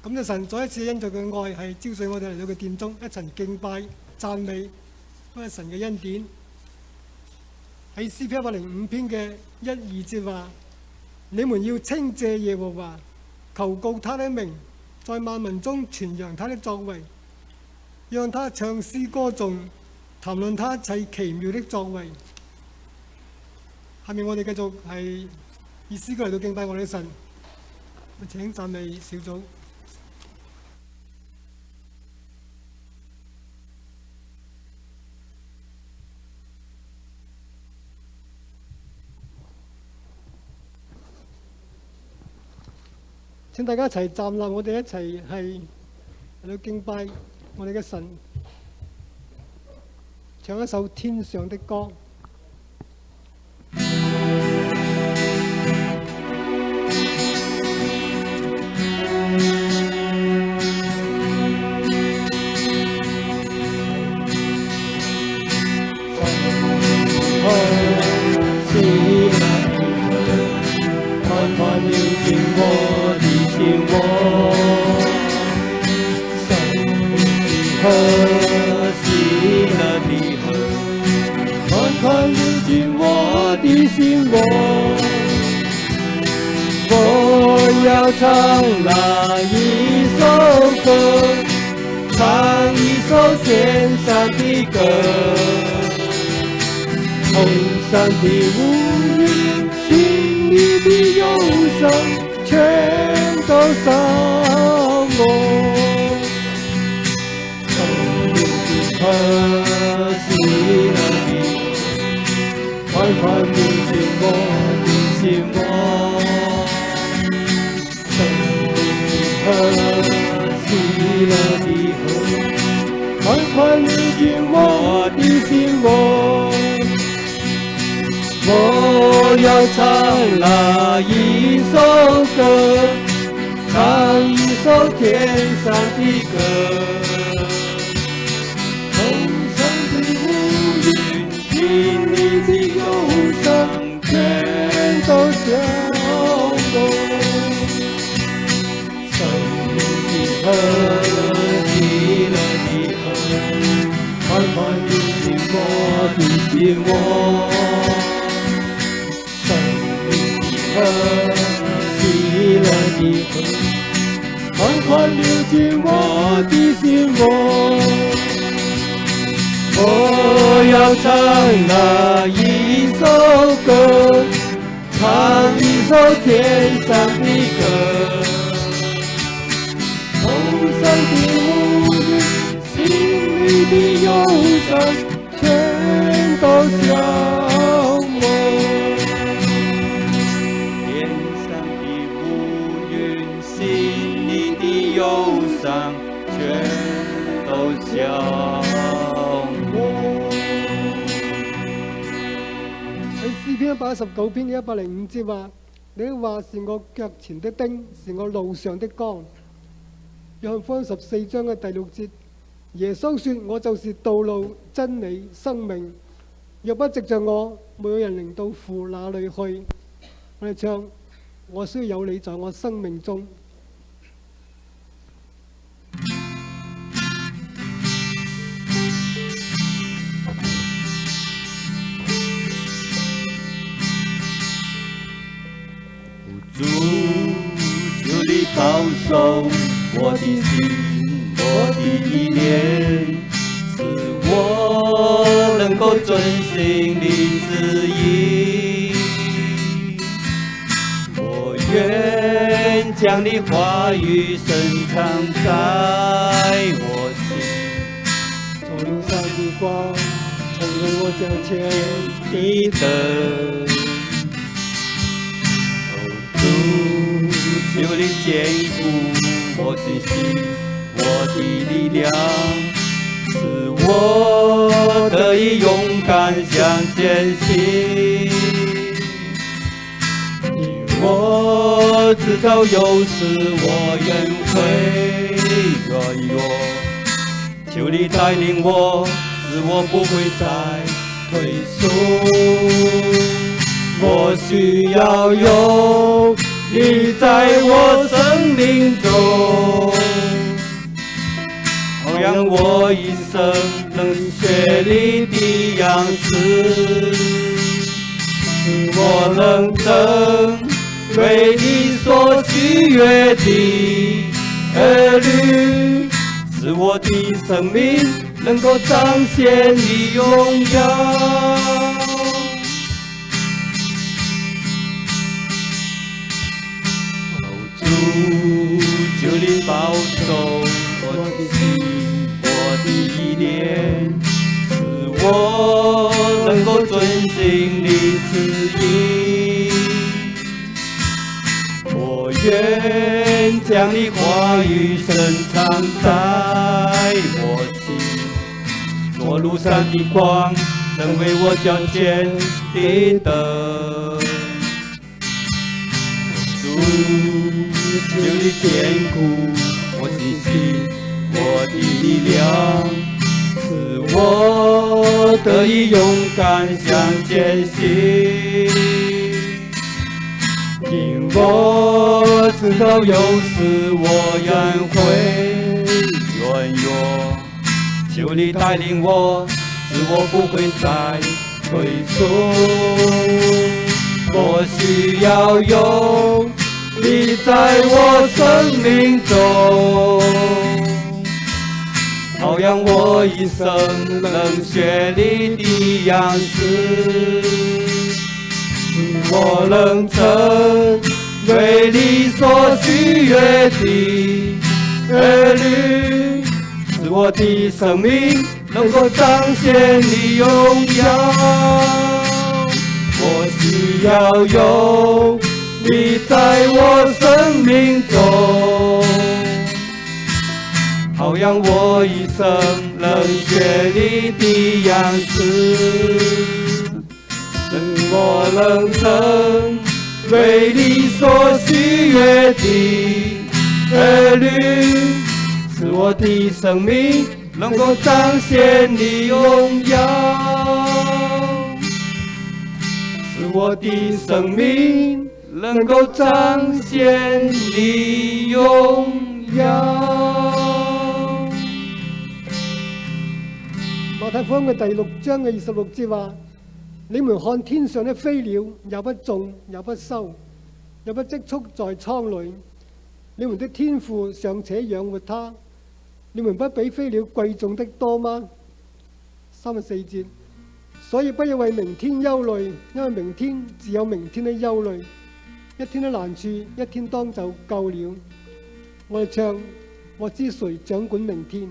感謝神再一次因着佢嘅愛係招水我哋嚟到佢殿中一齊敬拜讚美，因為神嘅恩典。喺詩篇105篇嘅1、2節話：你們要稱謝耶和華，求告他的名，在萬民中傳揚他的作為，讓他唱詩歌頌，談論他一切奇妙的作為。下面我哋繼續係以詩歌嚟到敬拜我哋嘅神。請讚美小組。請大家一齊站立，我哋一齊係嚟到敬拜我哋嘅神，唱一首天上的歌。我要唱那一首歌，唱一首天上的歌，头上的乌云，心里的忧伤，全都上我。生命的河，喜乐的，缓缓流进我的心窝。喜乐的河，缓缓流进我的心窝。我要唱那一首歌，唱一首天上的歌。头上的乌云，心里的忧伤，全都向我。喜乐的河，缓缓流进我的心窝。生命的河，喜乐的河，缓缓流进我的心窝。我要唱那一首歌，唱一首天上的歌。头上的乌云，心里的忧伤，全都向我。天上的乌云，心里的忧伤，全都向我。喺詩篇119篇105節話：你的話是我腳前的燈，是我路上的光。約翰福音14章嘅第6節，耶穌說：我就是道路、真理、生命。若不藉着我，沒有人能到父那裏去。我哋唱：我需要有你在我生命中。主，求你保守我的心，我的意念，使我能够遵行你旨意。我愿将你话语深藏在我心，从路上的光，成为我脚前的灯。主，求你坚固我的心，我的力量，使我得以勇敢向前行。因我知道有时我仍会软弱，求你带领我，使我不会再退缩。我需要有你在我生命中，让我一生能学你的样式，使我能成为你所喜悦的儿女，使我的生命能够彰显你荣耀。主，求你保守我的心，我的意念，使我能够遵行你旨意。我愿将你话语深藏在我心，做路上的光，成为我脚前的灯。主，求你坚固我的心，我的力量，使我得以勇敢向前行。因我知道有时我也会软弱，求你带领我，使我不会再退缩。我需要有你在我生命中，好让我一生能学你的样式，使我能成为你所喜悦的儿女，使我的生命能够彰显你荣耀。我需要有你在我生命中，好让我一生能学你的样式，使我能成为你所喜悦的儿女，使我的生命能够彰显你荣耀。使我的生命能够彰顯你榮耀。馬太福音嘅第6章嘅26節話：你們看天上的飛鳥，也不種，也不收，也不積蓄在倉裏，你們的天父尚且養活它，你們不比飛鳥貴重的多嗎？34節。所以不要為明天憂慮，因為明天自有明天的憂慮，一天的難處一天當就夠了。我哋唱，我知誰掌管明天。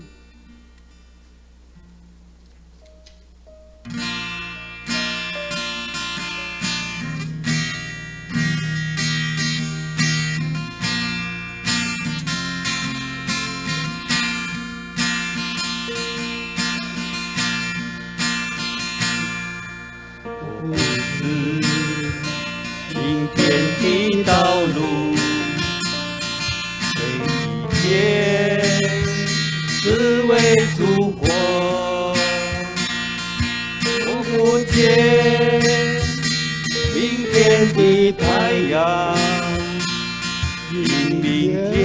明天的道路，每一天只为烛火。我不见明天的太阳，因明天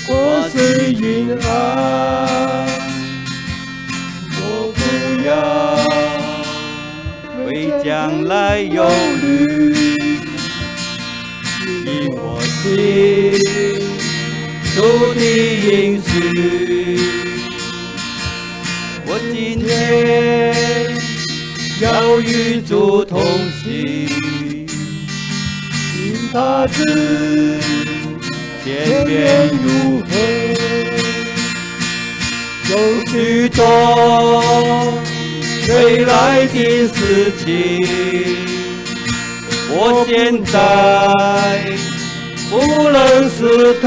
我是云儿。我不要为将来忧虑，因我心主的应许。我今天要与主同行，因他知前面如何，有许多未来的事情，我现在不能识透，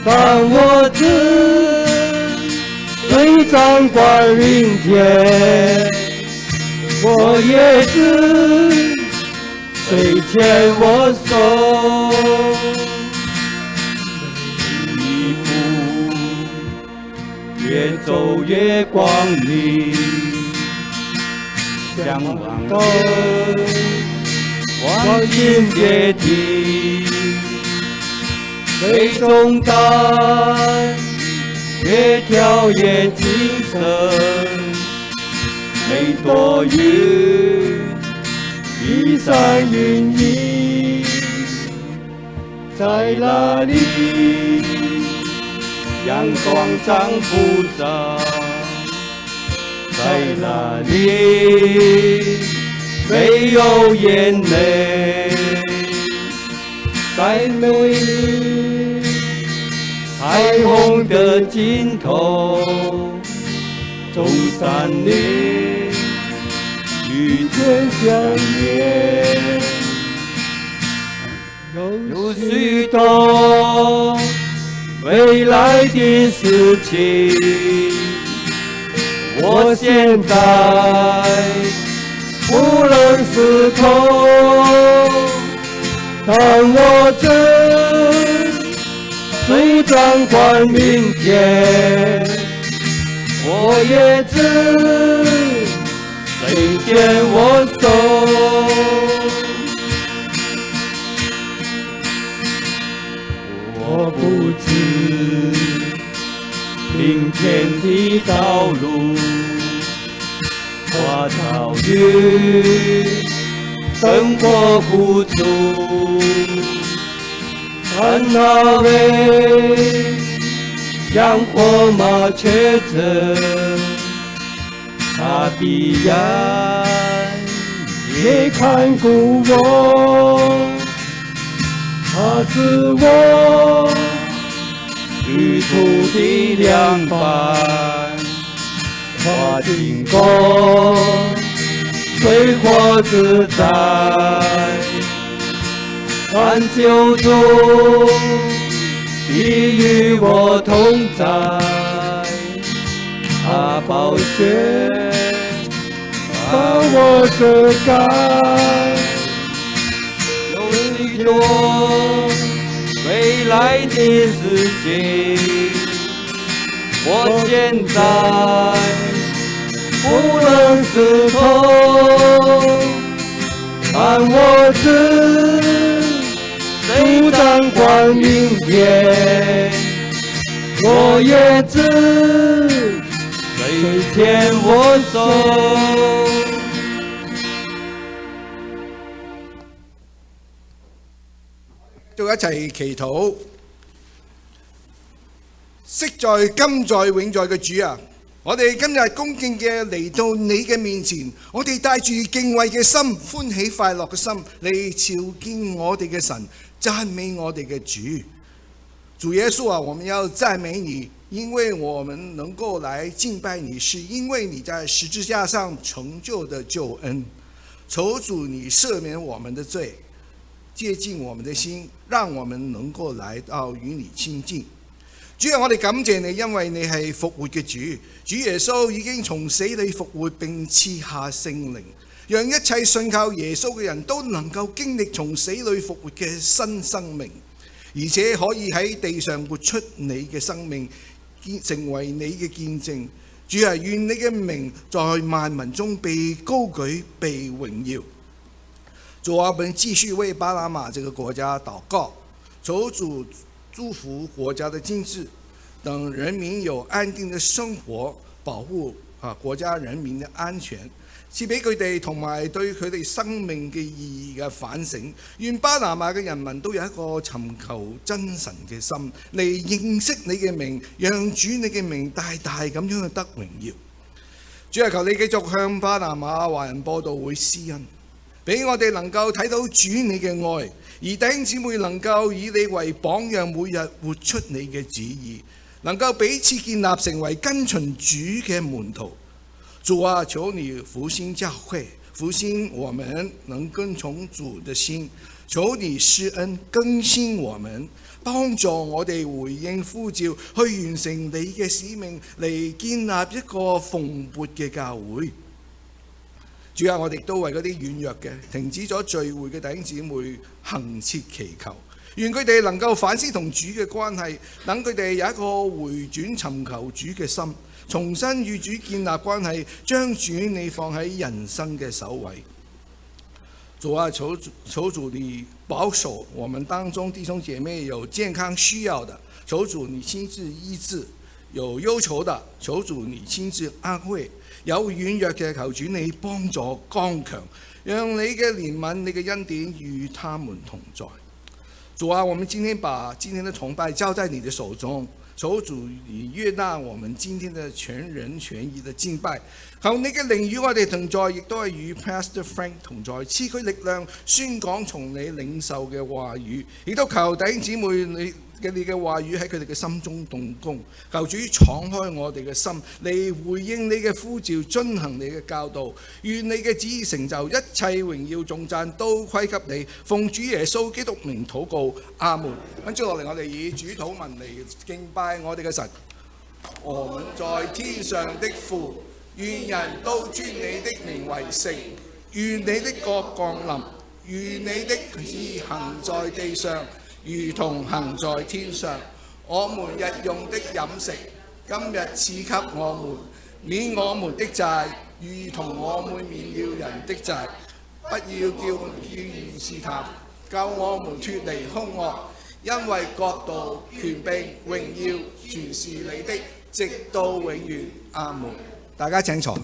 但我知谁掌管明天，我也知谁牵我手。越走越光明，向往的光景阶梯，没重担，越跳越精神，没多云，一山云影，在哪里？阳光照不照？在哪里？没有眼泪，在美丽彩虹的尽头，中山里与天相约，有许多未来的事情，我现在不能思考，当我正主掌管明天，我也知谁牵我手，我不知明天的道路。花草绿，生活付出，看那位养活麻雀者，他必然也看顾我，他是我旅途的良伴。花经过，水火自在，但救主必与我同在，他宝血把我遮盖，有许多未来的事情，我现在不能思考，但我知主掌管明天，我也知谁牵我手。都一齊祈禱，昔在、今在、永在嘅主啊！我哋今日恭敬嘅嚟到你嘅面前，我哋帶住敬畏嘅心、歡喜快樂嘅心嚟朝見我哋嘅神，讚美我哋嘅主。主耶穌啊，我們要讚美你，因為我們能夠來敬拜你，是因為你在十字架上成就的救恩。求主你赦免我們的罪，接近我們的心，讓我們能夠來到與你親近。主啊，我哋感謝你，因為你係復活嘅主。主耶穌已經從死裏復活並賜下聖靈，讓一切信靠耶穌嘅人都能夠經歷從死裏復活嘅新生命，而且可以喺地上活出你嘅生命，成為你嘅見證。主啊，願你嘅名在萬民中被高舉、被榮耀。主啊，我們繼續為巴拿馬這個國家禱告，求主祝福國家的經濟，等人民有安定的生活，保護國家人民的安全，賜俾佢哋同埋對佢哋生命嘅意義嘅反省。願巴拿馬嘅人民都有一個尋求真神嘅心，嚟認識你嘅名，讓主你嘅名大大咁樣去得榮耀。主啊，求你繼續向巴拿馬華人播道會施恩，俾我哋能夠睇到主你嘅愛，而弟兄姊妹能夠以你為榜樣，每日活出你嘅旨意，能夠彼此建立成為跟隨主嘅門徒。主啊，求你復興教會，復興我們能跟從主的心，求你施恩更新我們，幫助我哋回應呼召，去完成你嘅使命，嚟建立一個蓬勃嘅教會。主啊，我哋都為嗰啲軟弱嘅、停止咗聚會嘅弟兄姊妹恆切祈求，願佢哋能夠反思同主嘅關係，等佢哋有一個回轉尋求主嘅心，重新與主建立關係，將主你放喺人生嘅首位。主啊，求主你保守我们当中弟兄姐妹有健康需要的，求主你亲自醫治；有憂愁的，求主你親自安慰；有軟弱嘅，求主你幫助剛強，讓你嘅憐憫、你嘅恩典與他們同在。主啊，我們今天把今天的崇拜交在你的手中，求主你悅納我們今天的全人全意的敬拜，求你嘅靈與我哋同在，亦都係與 Pastor Frank 同在，賜佢力量宣講從你領受嘅話語，亦都求弟兄姊妹你嘅話語喺佢哋嘅心中動工，求主敞開我哋嘅心嚟回應你嘅呼召，遵行你嘅教導，願你嘅旨意成就，一切榮耀頌讚都歸給你，奉主耶穌基督名禱告，阿門。跟住落嚟，我哋以主禱文嚟敬拜我哋嘅神。我們在天上的父，願人都尊你的名為聖，願你的國降臨，願你的旨意行在地上，如同行在天上。我們日用的飲食，今日賜給我們，免我們的債，如同我們免了人的債，不要叫我們遇試探，救我們脫離兇惡，因為國度、權柄、榮耀，全是你的，直到永遠。阿門。大家請坐。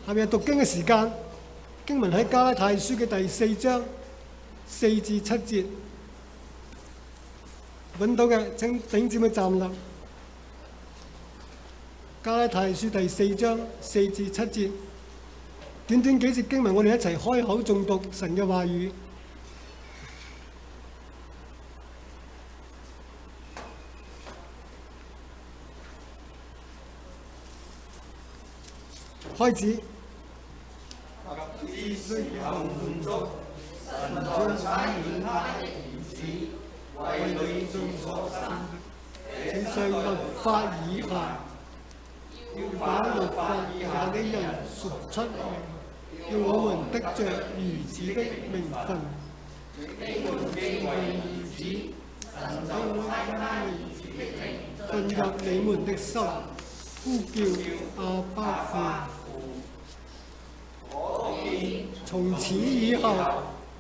下面係讀經嘅時間，經文喺加拉太書嘅第4章4至7節，揾到嘅請弟兄姊妹站立。加拉太書第4章4至7節，短短幾節經文，我哋一齊開口誦讀神嘅話語。開始。及至雖有滿足，神再差遣他的兒子為你眾所生，這上律法以下，要把律法以下的人贖出來，叫我們得着兒子的名分。你們敬畏兒子，神就差他兒子的靈進入你們的心，呼叫阿爸父。從此以後，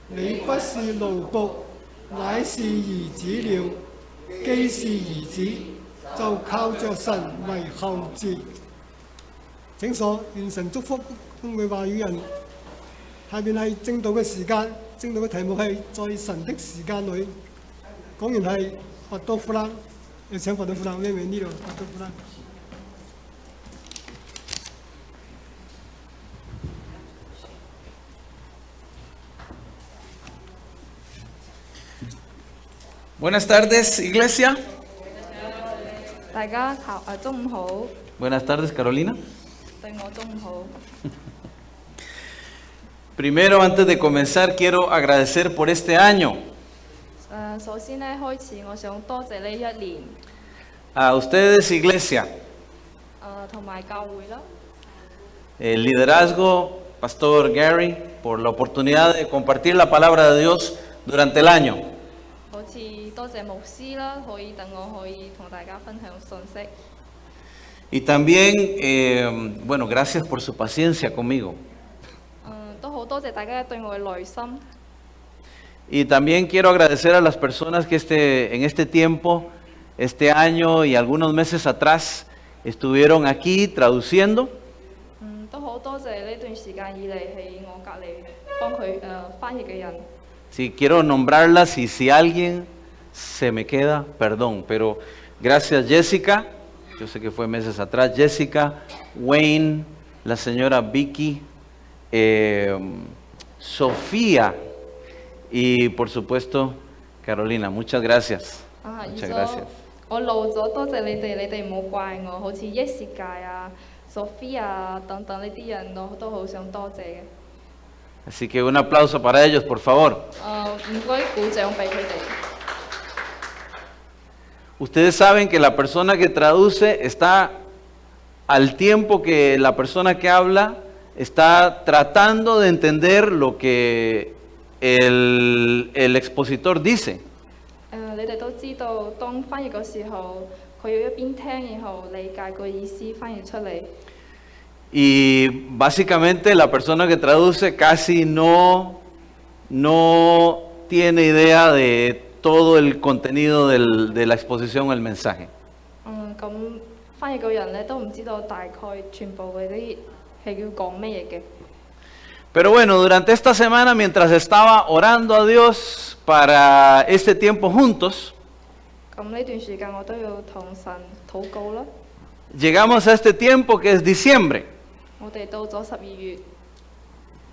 你不是奴僕，乃是兒子了。既是兒子，就靠着神為後嗣。請坐，願神祝福佢話語人。下面係正道嘅時間，正道嘅題目係在神的時間裏。講完係法多夫蘭，要請法多夫蘭呢邊呢度，法多夫蘭。Buenas tardes, iglesia. 大家中午好， Buenas tardes, Carolina. 對我中午好。 Primero, antes de comenzar, quiero agradecer por este año 首先咧，開始我想多謝呢一年， a ustedes, iglesia, 同埋教會啦， el liderazgo, Pastor Gary, por la oportunidad de compartir la palabra de Dios durante el año. 好似多謝牧師啦，等我可以同大家分享信息。 Y también, bueno, gracias por su paciencia conmigo. 都好多謝大家對我嘅耐心。 Y también quiero agradecer a las personas que en este tiempo, este año y algunos meses atrás, estuvieron aquí traduciendo. 都好多謝呢段時間以嚟喺我隔離幫佢翻譯嘅人。 Sí, quiero nombrarlas y si alguien se me queda, perdón, pero gracias Jessica, yo sé que fue meses atrás, Jessica, Wayne, la señora Vicky, Sofía y por supuesto Carolina, muchas gracias. Muchas gracias. 我漏咗，多謝你哋唔好怪我，好似 Jessica 啊、Sophia 啊等等呢啲人，我都好想多謝嘅。 Así que un aplauso para ellos, por favor. 唔該，鼓掌俾佢哋。Ustedes saben que la persona que traduce está al tiempo que la persona que habla está tratando de entender lo que el expositor dice. 你哋都知道，當翻譯嘅時候，佢要一邊聽，然後理解個意思，翻譯出嚟。 Y básicamente la persona que traduce casi no tiene idea de todo el contenido de la exposición o el mensaje. 咁翻譯嘅人咧都唔知道大概全部嗰啲係要講咩嘢嘅。 Pero bueno, durante esta semana, mientras estaba orando a Dios para este tiempo juntos, 咁呢段時間我都要同神禱告啦。 llegamos a este tiempo que es diciembre. 我哋到咗12月，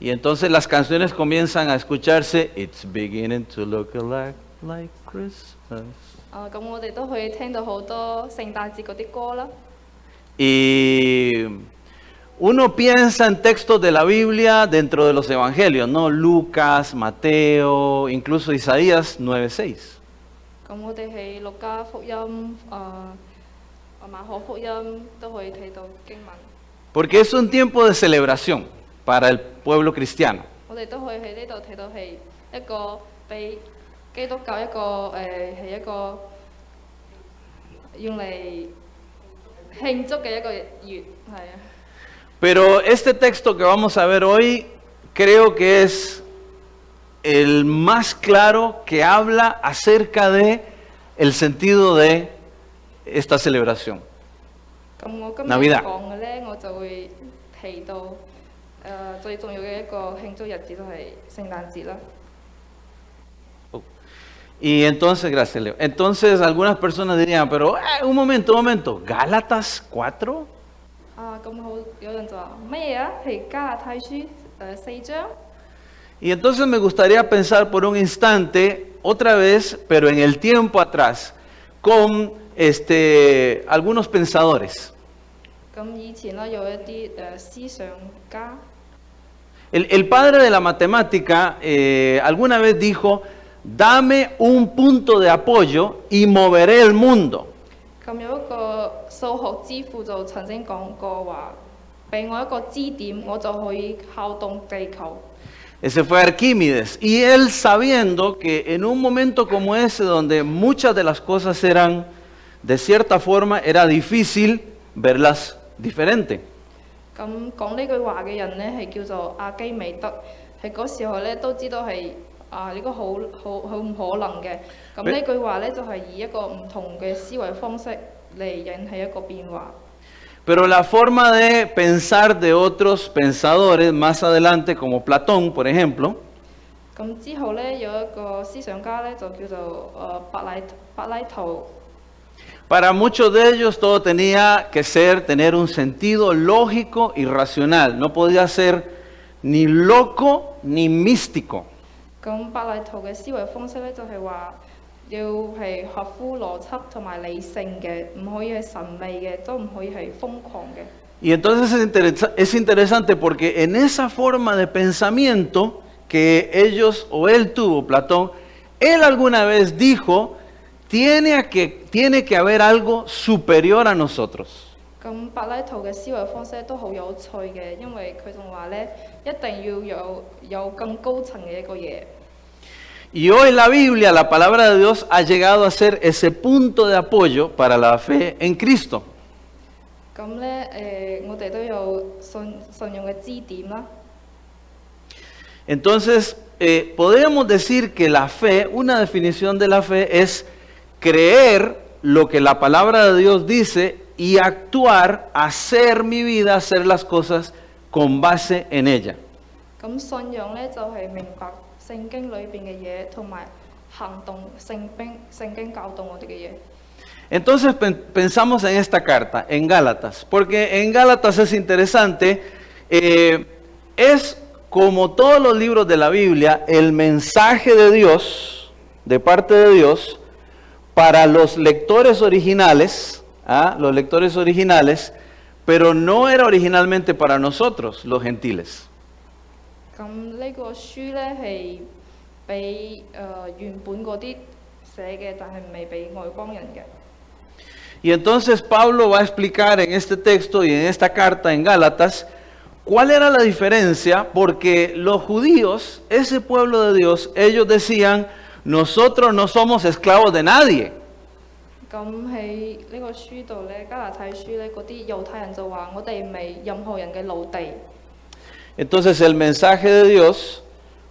Y entonces las canciones comienzan a escucharse. It's beginning to look like Christmas. 咁我哋都可以聽到好多聖誕節嗰啲歌啦。 Y uno piensa en textos de la Biblia dentro de los evangelios, ¿no? Lucas, Mateo, incluso Isaías 9:6. 咁我哋喺路加福音、馬可福音都可以睇到經文。 Porque es un tiempo de celebración para el pueblo cristiano. 我哋都可以喺呢度睇到係一個俾基督教一個係一個用嚟慶祝嘅一個月，係啊。 Pero este texto que vamos a ver hoy creo que es el más claro que habla acerca de el sentido de esta celebración. 咁我今日 Navidad 講嘅咧，我就會提到最重要嘅一個慶祝日子都係聖誕節啦。 Y entonces, gracias Leo. Entonces algunas personas dirían, pero un momento, Gálatas 4. 咁好，有人就話乜嘢啊？係加拉太書4章。 Y entonces me gustaría pensar por un instante, otra vez, pero en el tiempo atrás, con algunos pensadores. 咁以前咧有一啲思想家， El padre de la matemática alguna vez dijo, dame un punto de apoyo y moveré el mundo. 咁有一個數學之父就曾經講過話，俾我一個支點，我就可以撬動地球。 Ese fue Arquímedes. Y él sabiendo que en un momento como ese, donde muchas de las cosas eran, de cierta forma, era difícil verlas diferente. 咁講呢句話嘅人呢，係叫做阿基美德，係嗰時候呢都知道係呢個好唔可能嘅。咁呢句話呢，就係以一個唔同嘅思維方式嚟引起一個變化。 Pero la forma de pensar de otros pensadores más adelante, como Platón, por ejemplo, 咁之後呢，有一個思想家呢，就叫做柏拉圖。 para muchos de ellos todo tenía que tener un sentido lógico y racional. No podía ser ni loco ni místico. 咁柏拉圖嘅思維方式呢，就係話要係合乎邏輯同埋理性嘅，唔可以係神秘嘅，都唔可以係瘋狂嘅。 Y entonces es interesante porque en esa forma de pensamiento que ellos o él tuvo, Platón, él alguna vez dijo, tiene que haber algo superior a nosotros. 咁柏拉圖嘅思維方式都好有趣嘅，因為佢仲話呢，一定要有更高層嘅一個嘢。 Y hoy la Biblia, la palabra de Dios, ha llegado a ser ese punto de apoyo para la fe en Cristo. 咁呢，我哋都有信用嘅支點啦。 Entonces, podemos decir que la fe, una definición de la fe es creer lo que la palabra de Dios dice y actuar, hacer mi vida, hacer las cosas con base en ella. 咁信仰呢，就係明白聖經裏邊嘅嘢，同埋行動聖經教導我哋嘅嘢。 Entonces pensamos en esta carta, en Gálatas, porque en Gálatas es interesante, es como todos los libros de la Biblia, el mensaje de Dios, de parte de Dios, para los lectores originales, pero no era originalmente para nosotros, los gentiles. 咁呢個書呢，係俾原本嗰啲寫嘅，但係未俾外邦人嘅。Y entonces Pablo va a explicar en este texto y en esta carta en Gálatas cuál era la diferencia, porque los judíos, ese pueblo de Dios, ellos decían, nosotros no somos esclavos de nadie. 咁喺呢個書度咧，加拉太書咧，嗰啲猶太人就話：我哋唔係任何人嘅奴隸。 Entonces el mensaje de Dios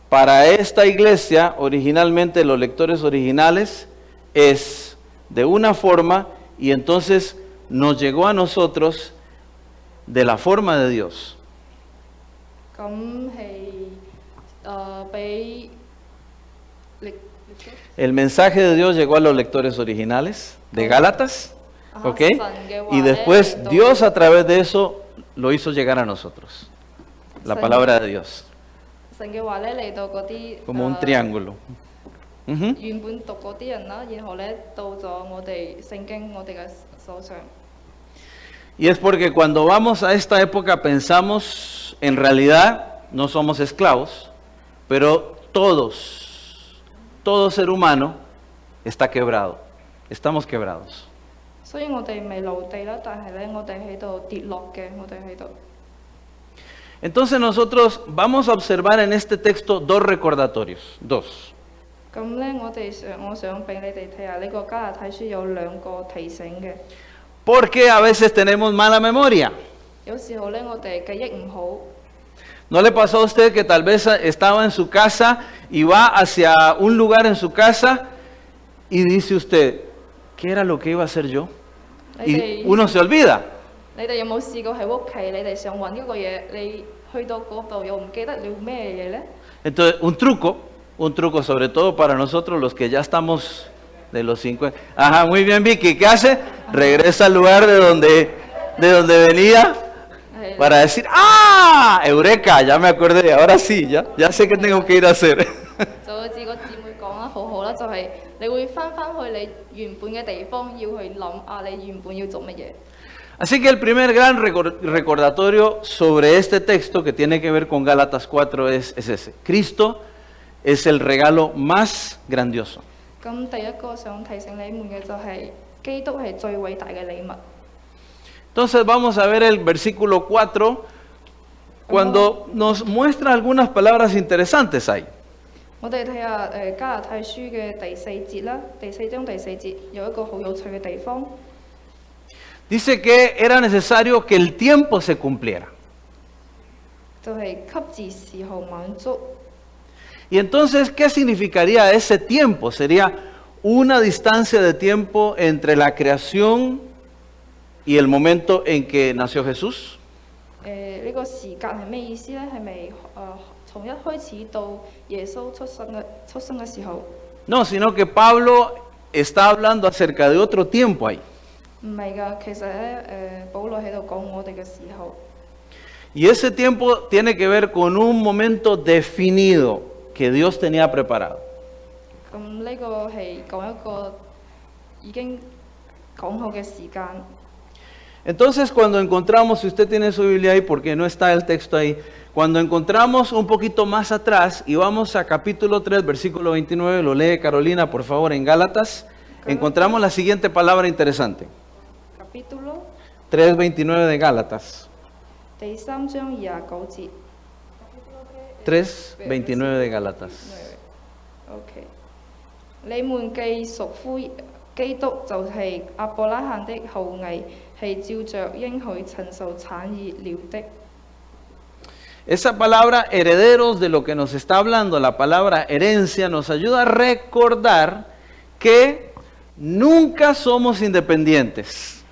para esta iglesia, originalmente los lectores originales, es de una forma y entonces nos llegó a nosotros de la forma de Dios. 咁係俾歷 El mensaje de Dios llegó a los lectores originales de Gálatas, ¿ok? Y después Dios a través de eso lo hizo llegar a nosotros. La palabra de Dios, 神嘅話咧嚟到嗰啲 como un triángulo. Ujú. 原本讀嗰啲人啦，然後咧到咗我哋聖經我哋嘅手上。 Y es porque cuando vamos a esta época pensamos, en realidad no somos esclavos, pero todo ser humano está quebrado, estamos quebrados. 所以我哋唔係奴隸啦，但係咧我哋喺度跌落嘅，我哋喺度。 Entonces nosotros vamos a observar en este texto dos recordatorios, dos. 咁咧我想俾你哋睇下呢個加拉太書有兩個提醒嘅。 Porque a veces tenemos mala memoria. 有時候咧我哋記憶唔好。 ¿No le pasó a usted que tal vez estaba en su casa y va hacia un lugar en su casa y dice usted, ¿qué era lo que iba a hacer yo? Y uno se olvida. 你哋有冇試過喺屋企，你哋想揾一個嘢，你去到嗰度又唔記得了咩嘢咧？ Entonces, un truco sobre todo para nosotros los que ya estamos de los 50. Ajá, muy bien Vicky, ¿qué hace? Regresa al lugar de donde venía para decir, ¡ah! Eureka, ya me acordé, ahora sí, ya sé qué tengo que ir a hacer. 就好似個姊妹講得好好啦，就係你會翻去你原本嘅地方，要去諗啊，你原本要做乜嘢。 Así que el primer gran recordatorio sobre este texto que tiene que ver con Gálatas 4 es ese. Cristo es el regalo más grandioso. 咁第一個想提醒你們嘅就係基督係最偉大嘅禮物。 Entonces vamos a ver el versículo 4 cuando nos muestra algunas palabras interesantes ahí. 我哋睇下加拉太書嘅第四節啦，第四章第四節有一個好有趣嘅地方。 Dice que era necesario que el tiempo se cumpliera. 就係給治時候滿足。 Y entonces, ¿qué significaría ese tiempo? Sería una distancia de tiempo entre la creación y el momento en que nació Jesús. 呢個時間係咩意思咧？係咪從一開始到耶穌出生嘅時候？ No, sino que Pablo está hablando acerca de otro tiempo ahí. 唔係㗎，其實咧保羅喺度講我哋嘅時候。 Y ese tiempo tiene que ver con un momento definido que Dios tenía preparado. 咁呢個係講一個已經講好嘅時間。 Entonces cuando encontramos, si usted tiene su Biblia ahí, porque no está el texto ahí, cuando encontramos un poquito más atrás y vamos a capítulo 3, versículo 29, lo lee Carolina por favor en Gálatas, encontramos la siguiente palabra interesante. Capítulo 3:29 de Gálatas. 第3章29節。 3:29 de Gálatas. OK。你們既屬乎基督，就係亞伯拉罕的後裔，係照着應許承受產業了的。 Esa palabra herederos de lo que nos está hablando, la palabra herencia, nos ayuda a recordar que nunca somos independientes.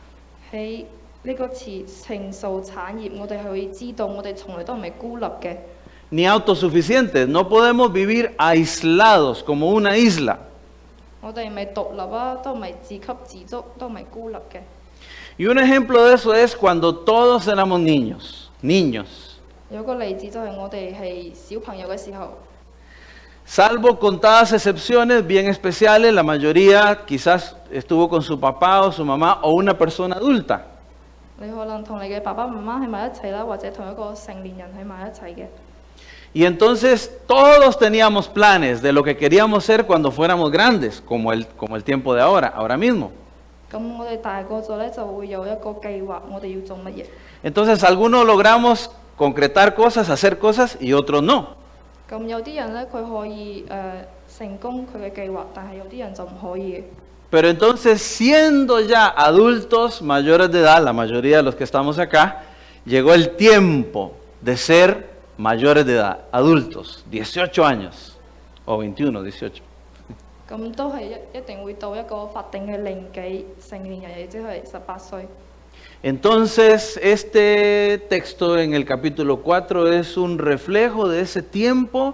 喺呢個詞承受產業，我哋係會知道，我哋從來都唔係孤立嘅。 Ni autosuficientes, no podemos vivir aislados como una isla. 我哋唔係獨立啊，都唔係自給自足，都唔係孤立嘅。 Y un ejemplo de eso es cuando todos éramos niños. 有個例子就係我哋係小朋友嘅時候， Salvo contadas excepciones bien especiales, la mayoría quizás estuvo con su papá o su mamá o una persona adulta. 你可能同你嘅爸爸媽媽喺埋一齊啦，或者同一個成年人喺埋一齊嘅。 Y entonces todos teníamos planes de lo que queríamos ser cuando fuéramos grandes, como el tiempo de ahora mismo. 咁我哋大個咗咧，就會有一個計劃，我哋要做乜嘢。 Entonces algunos logramos concretar cosas, hacer cosas y otros no. 咁有啲人咧，佢可以成功佢嘅計劃，但係有啲人就唔可以嘅。 Pero entonces, siendo ya adultos mayores de edad, la mayoría de los que estamos acá, llegó el tiempo de ser mayores de edad, adultos, 18 años o 21, 18. 咁都係一定會到一個法定嘅年紀，成年人亦即係18歲。 Entonces, este texto en el capítulo 4 es un reflejo de ese tiempo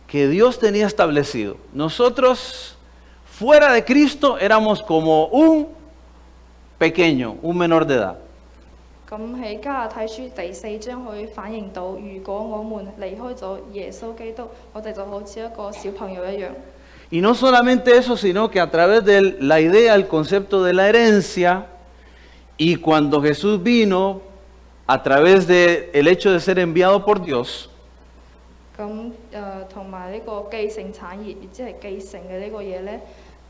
que Dios tenía establecido. Nosotros, fuera de Cristo, éramos como un pequeño, un menor de edad. 咁喺加拉太書第4章可以反映到，如果我們離開咗耶穌基督，我哋就好似一個小朋友一樣。 Y no solamente eso, sino que a través de la idea, el concepto de la herencia, y cuando Jesús vino, a través del hecho de ser enviado por Dios, 咁同埋呢個繼承產業，亦即係繼承嘅呢個嘢咧，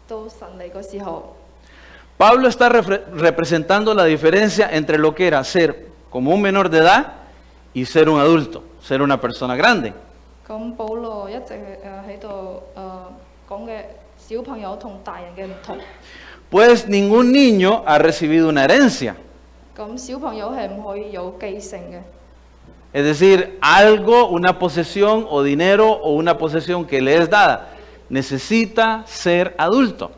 到神嚟嘅時候， Pablo está representando la diferencia entre lo que era ser como un menor de edad y ser un adulto, ser una persona grande. 咁保羅一直喺度講嘅小朋友同大人嘅唔同。 Pues ningún niño ha recibido una herencia, 咁小朋友係唔可以有繼承嘅， es decir, algo, una posesión o dinero o una posesión que le es dada. Necesita ser adulto.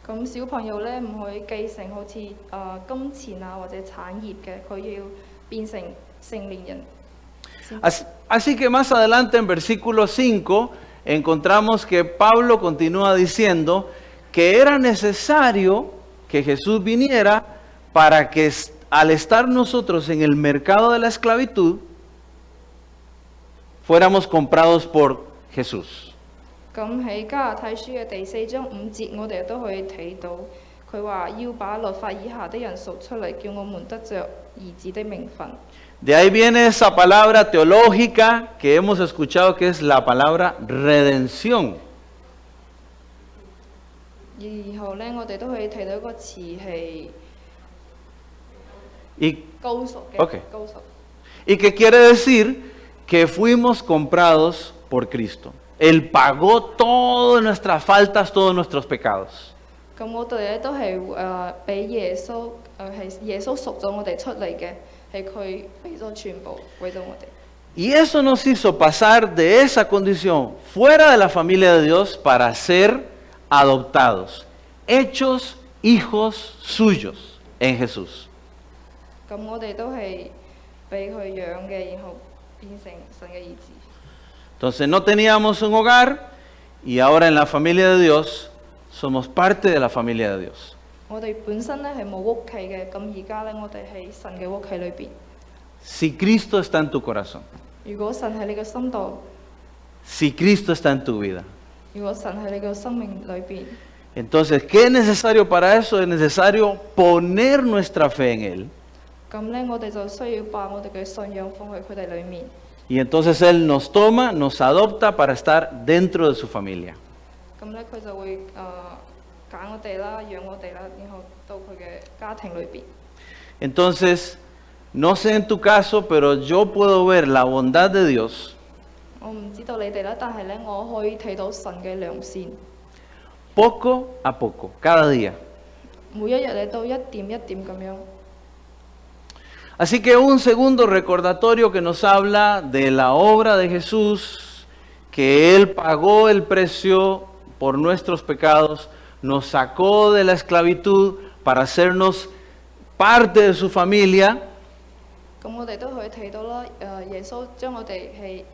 咁小朋友咧唔可以繼承好似金錢啊或者產業嘅，佢要變成成年人。 Así que más adelante en versículo 5 encontramos que Pablo continúa diciendo que era necesario que Jesús viniera para que al estar nosotros en el mercado de la esclavitud, fuéramos comprados por Jesús. 咁喺加拉太書嘅第4章5節，我哋都可以睇到，佢話要把律法以下的人贖出嚟，叫我們得着兒子的名分。 De ahí viene esa palabra teológica que hemos escuchado que es la palabra redención. 然後咧，我哋都可以睇到一個詞係 Y 救贖嘅 OK 救贖。 Y que quiere decir que fuimos comprados por Cristo. Él pagó todas nuestras faltas, todos nuestros pecados. 咁我哋咧都係俾耶穌係耶穌贖咗我哋出嚟嘅，係佢俾咗全部為咗我哋。 Y eso nos hizo pasar de esa condición fuera de la familia de Dios para ser adoptados, hechos hijos suyos en Jesús. 咁我哋都係俾佢養嘅，然後變成神嘅兒子。 Entonces no teníamos un hogar y ahora en la familia de Dios somos parte de la familia de Dios. 我哋本身咧係冇屋企嘅，咁而家咧我哋喺神嘅屋企裏邊。 Si Cristo está en tu corazón, 如果神喺你嘅心度， si Cristo está en tu vida, 如果神喺你嘅生命裏邊， entonces, ¿qué es necesario para eso? Es necesario poner nuestra fe en Él. 咁咧我哋就需要把我哋嘅信仰放喺佢哋裏面。 Y entonces Él nos toma, nos adopta para estar dentro de su familia. 咁咧佢就會揀我哋啦，養我哋啦，然後到佢嘅家庭裏邊。 Entonces, no sé en tu caso, pero yo puedo ver la bondad de Dios 我唔知道你哋啦，但係咧我可以睇到神嘅良善， poco a poco, cada día. 每一日你都一點一點咁樣。 Así que un segundo recordatorio que nos habla de la obra de Jesús, que Él pagó el precio por nuestros pecados, nos sacó de la esclavitud para hacernos parte de su familia. 咁我哋都可以睇到啦，耶穌將我哋係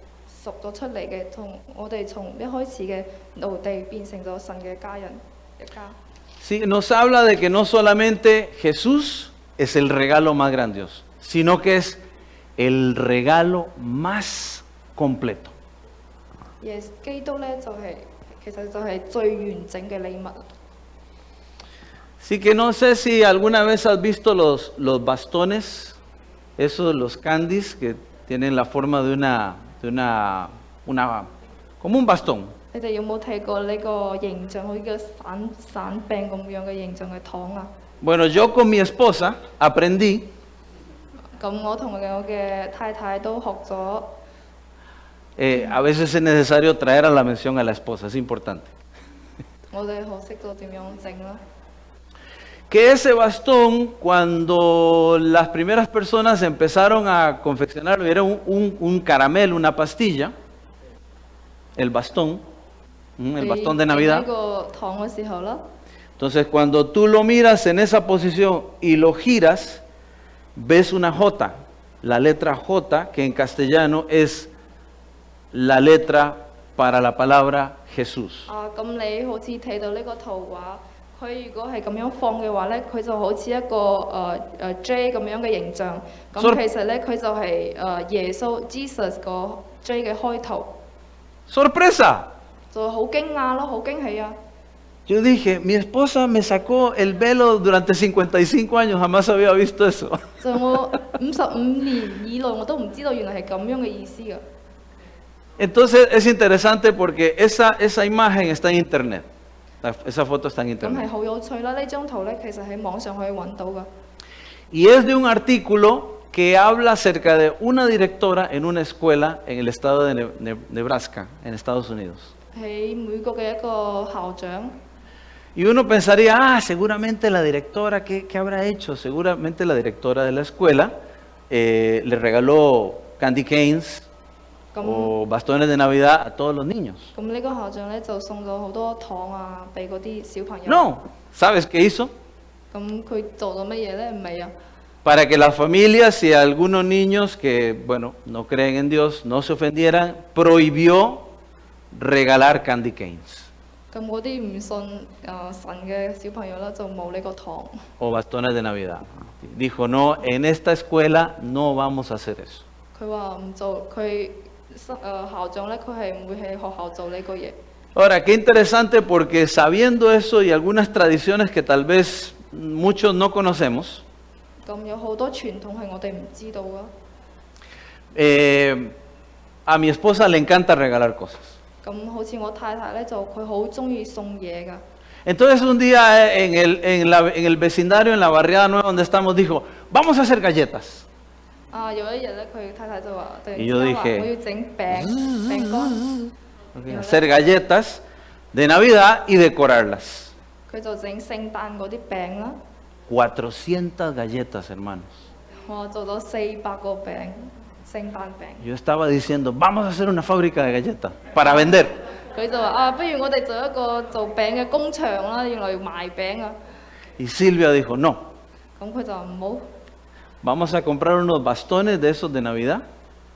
贖咗出嚟嘅，同我哋從一開始嘅奴隸變成咗神嘅家人一家。 Sí, nos habla de que no solamente Jesús es el regalo más grandioso, sino que es el regalo más completo. 耶基督咧就係、其實就係最完整嘅禮物。 Así que no sé si alguna vez has visto los bastones, esos los candies que tienen la forma de como un bastón. 你哋有冇睇過呢個形象，好似個散餅咁樣嘅形象嘅糖啊？ Bueno, yo con mi esposa aprendí咁我同我嘅太太都學咗， a veces es necesario traer a la mención a la esposa, es importante. 我哋學識咗點樣整啦。 Que ese bastón, cuando las primeras personas empezaron a confeccionarlo, era un caramelo, una pastilla, el bastón de 你整 Navidad. 呢個糖嘅時候啦， Entonces, cuando tú lo miras en esa posición y lo giras, ves una J, la letra J, que en castellano es la letra para la palabra Jesús. 咁你好似睇到呢個圖畫，佢如果係咁樣放嘅話咧，佢就好似一個J 咁樣嘅形象。咁 So- 其實咧，佢就係耶穌 Jesus 個 J 嘅開頭， ¡Sorpresa! 就好驚訝咯，好驚喜啊！ Yo dije, mi esposa me sacó el velo durante 55 años, jamás había visto eso. 就我55年以內我都唔知道原來係咁樣嘅意思㗎。 Entonces es interesante porque esa imagen está en internet. Esa foto está en 咁係 internet. 好有趣啦！呢張圖咧，其實喺網上可以揾到㗎。 Y es de un artículo que habla acerca de una directora en una escuela en el estado de Nebraska, en Estados Unidos. 喺美國嘅一個校長， Y uno pensaría, seguramente la directora, ¿qué habrá hecho? Seguramente la directora de la escuela le regaló candy canes 咁 o bastones de Navidad a todos los niños. 咁呢個校長咧就送咗好多糖啊，俾嗰啲小朋友。 No, ¿sabes qué hizo? 咁佢做咗乜嘢咧？唔係啊， Para que las familias y algunos niños que, bueno, no creen en Dios, no se ofendieran, prohibió regalar candy canes 咁嗰啲唔信神嘅小朋友啦，就冇呢個糖。 o bastones de Navidad. Dijo, no, en esta escuela no vamos a hacer eso. 佢話唔做，佢校長咧，佢係唔會喺學校做呢個嘢。 Ahora, qué interesante porque sabiendo eso y algunas tradiciones que tal vez muchos no conocemos, 咁有好多傳統係我哋唔知道噶。 a mi esposa le encanta regalar cosas. 咁好似我太太咧，就佢好中意送嘢噶。 Entonces un día en el vecindario, en la barriada nueva donde estamos, dijo, vamos a hacer galletas. 有一日咧，佢太太就話，突然之 Y yo 間話 dije- 我要整餅乾， Ok, hacer galletas de Navidad y decorarlas. 佢就整聖誕嗰啲餅啦。 400 galletas, hermanos. 我做咗400個餅，聖誕餅。 Yo estaba diciendo, vamos a hacer una fábrica de galletas para vender. 佢就話不如我哋做一個做餅嘅工場啦，原來要賣餅啊。 Y Silvia dijo, no, 咁佢就話唔好， vamos a comprar unos bastones de esos de Navidad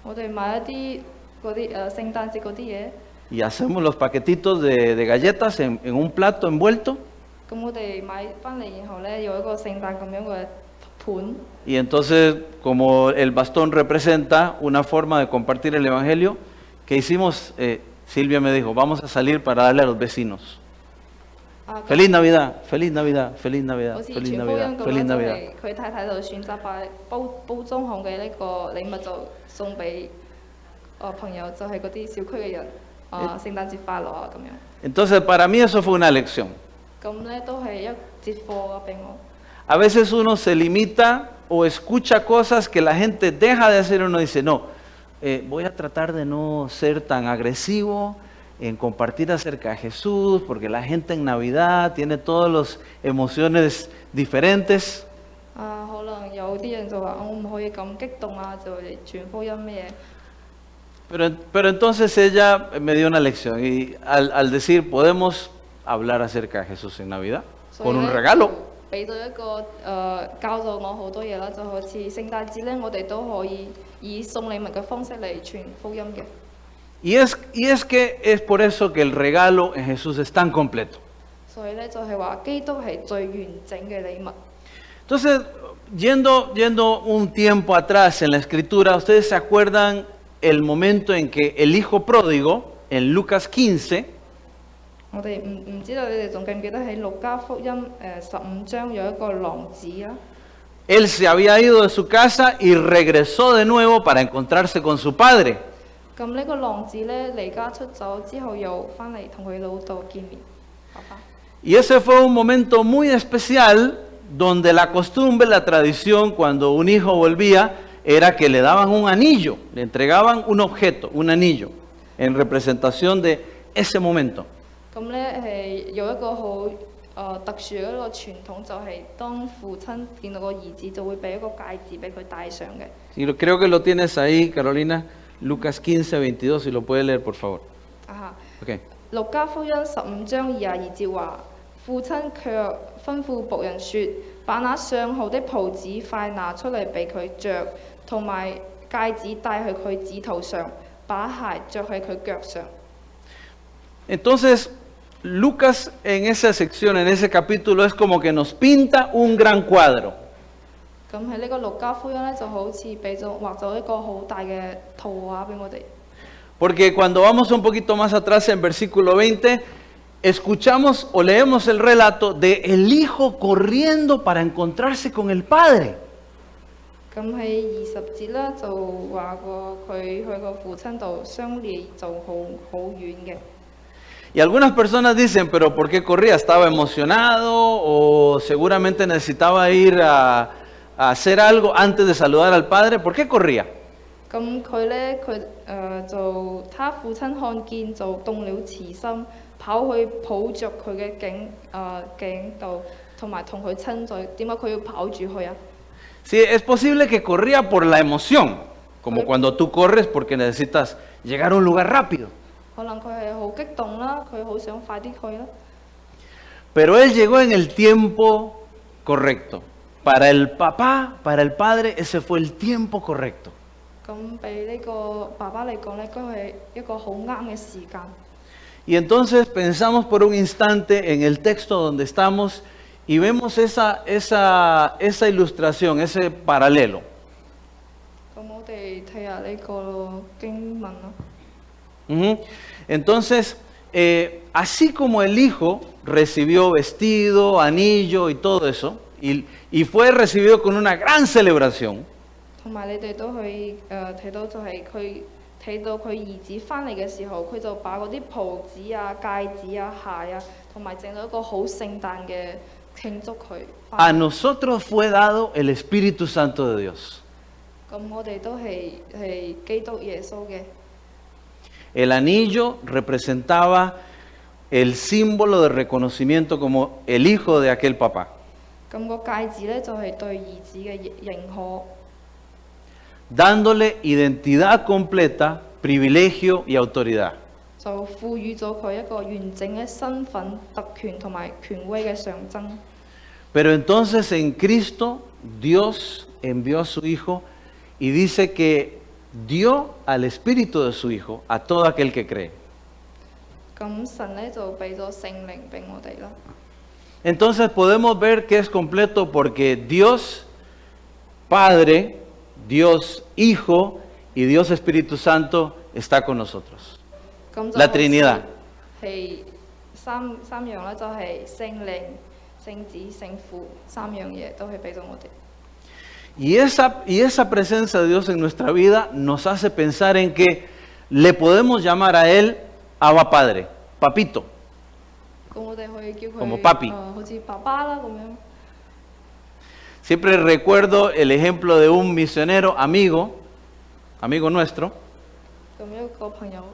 我哋買一啲嗰啲聖誕節嗰啲嘢。 y hacemos los paquetitos de galletas en un plato envuelto. 咁我哋買翻嚟，然後咧有一個聖誕咁樣嘅盤。 Y entonces, como el bastón representa una forma de compartir el Evangelio, ¿qué hicimos? Silvia me dijo, vamos a salir para darle a los vecinos. 咁 Feliz Navidad, feliz Navidad, feliz 好 Navidad, 似 feliz 傳福音 Navidad, 咁 feliz 啦，就 Navidad. 係佢太太就選擇把包裝好嘅呢個禮物就送俾朋友，就係嗰啲小區嘅人。聖誕節快樂啊咁樣。 Entonces, para mí eso fue una lección. 咁咧都係一節課啊俾我。 A veces uno se limita o escucha cosas que la gente deja de hacer y uno dice, no, voy a tratar de no ser tan agresivo en compartir acerca de Jesús, porque la gente en Navidad tiene todas las emociones diferentes. 可能有啲人就話我唔可以咁激動啊，就嚟傳福音咩嘢。 Pero entonces ella me dio una lección y al decir, podemos hablar acerca de Jesús en Navidad 所以 con un 咧 regalo. 俾到一個教導我好多嘢啦，就好似聖誕節咧，我哋都可以以送禮物嘅方式嚟傳福音嘅。 Y es que es por eso que el regalo en Jesús es tan completo. 所以咧就係話基督係最完整嘅禮物。 Entonces, yendo un tiempo atrás en la escritura, ¿ustedes se acuerdan el momento en que el hijo pródigo, en Lucas 15, 我哋唔知道你哋仲記唔記得喺路加福音15章有一個浪子啊？ él se había ido de su casa y regresó de nuevo para encontrarse con su padre? 咁呢個浪子咧離家出走之後，又翻嚟同佢老豆見面，爸爸。 Y ese fue un momento muy especial donde la costumbre, la tradición, cuando un hijo volvía, era que le daban un anillo, le entregaban un objeto, un anillo, en representación de ese momento. 咁咧係有一個好特殊嘅一個傳統，就係當父親見到個兒子，就會俾一個戒指俾佢戴上嘅。 Y creo que lo tienes ahí, Carolina, Lucas 15, 22, si lo puedes leer, por favor. 啊 Okay. 路加福音15章22節話：父親卻吩咐僕人說：把那上好的袍子快拿出嚟俾佢着，同埋戒指戴喺佢指頭上，把鞋着喺佢腳上。 Entonces, Lucas en esa sección, en ese capítulo, es como que nos pinta un gran cuadro. 咁喺呢個路加福音咧，就好似俾咗畫咗一個好大嘅圖畫俾我哋。 Porque cuando vamos un poquito más atrás en versículo 20, escuchamos o leemos el relato de el hijo corriendo para encontrarse con el padre. 咁喺20節咧就話過佢去個父親度相離就好遠嘅。 Y algunas personas dicen, pero ¿por qué corría? ¿Estaba emocionado o seguramente necesitaba ir a hacer algo antes de saludar al padre? ¿Por qué corría? 咁佢咧就他父親看見就動了慈心，跑去抱着佢嘅頸度，同埋同佢親嘴。點解佢要跑住去啊？ Sí, es posible que corría por la emoción, como cuando tú corres porque necesitas llegar a un lugar rápido. 可能佢係好激動啦，佢好想快啲去啦。 Pero él llegó en el tiempo correcto. Para el papá, para el padre, ese fue el tiempo correcto. 咁俾呢個爸爸嚟講咧，應該係一個好啱嘅時間。 Y entonces pensamos por un instante en el texto donde estamos y vemos esa ilustración, ese paralelo. 咁我哋睇下呢個經文咯。 Ujú. Entonces, así como el hijo recibió vestido, anillo y todo eso, y fue recibido con una gran celebración, 同埋你哋都可以睇到，就係佢睇到佢兒子翻嚟嘅時候，佢就把嗰啲袍子啊、戒指啊、鞋啊，同埋整到一個好盛大嘅慶祝佢 a 返嚟。 nosotros fue dado el Espíritu Santo de Dios. 咁我哋都係基督耶穌嘅。 El anillo representaba el símbolo de reconocimiento como el hijo de aquel papá. 咁個戒指咧就係對兒子嘅認可， dándole identidad completa, privilegio y autoridad. 就賦予咗佢一個完整嘅身份、特權同埋權威嘅象徵。 Pero entonces en Cristo Dios envió a su Hijo y dice que dio al Espíritu de su Hijo a todo aquel que cree. 咁神咧就俾咗聖靈俾我哋啦。 Entonces podemos ver que es completo porque Dios Padre, Dios Hijo y Dios Espíritu Santo está con nosotros. 咁就 La Trinidad. 係三樣啦，就係聖靈、聖子、聖父三樣嘢都係俾咗我哋。 Y esa presencia de Dios en nuestra vida nos hace pensar en que le podemos llamar a Él Abba Padre, Papito. 咁我哋可以叫佢 Como papi 好似爸爸啦咁樣。 Siempre recuerdo el ejemplo de un misionero amigo nuestro, 咁一個朋友，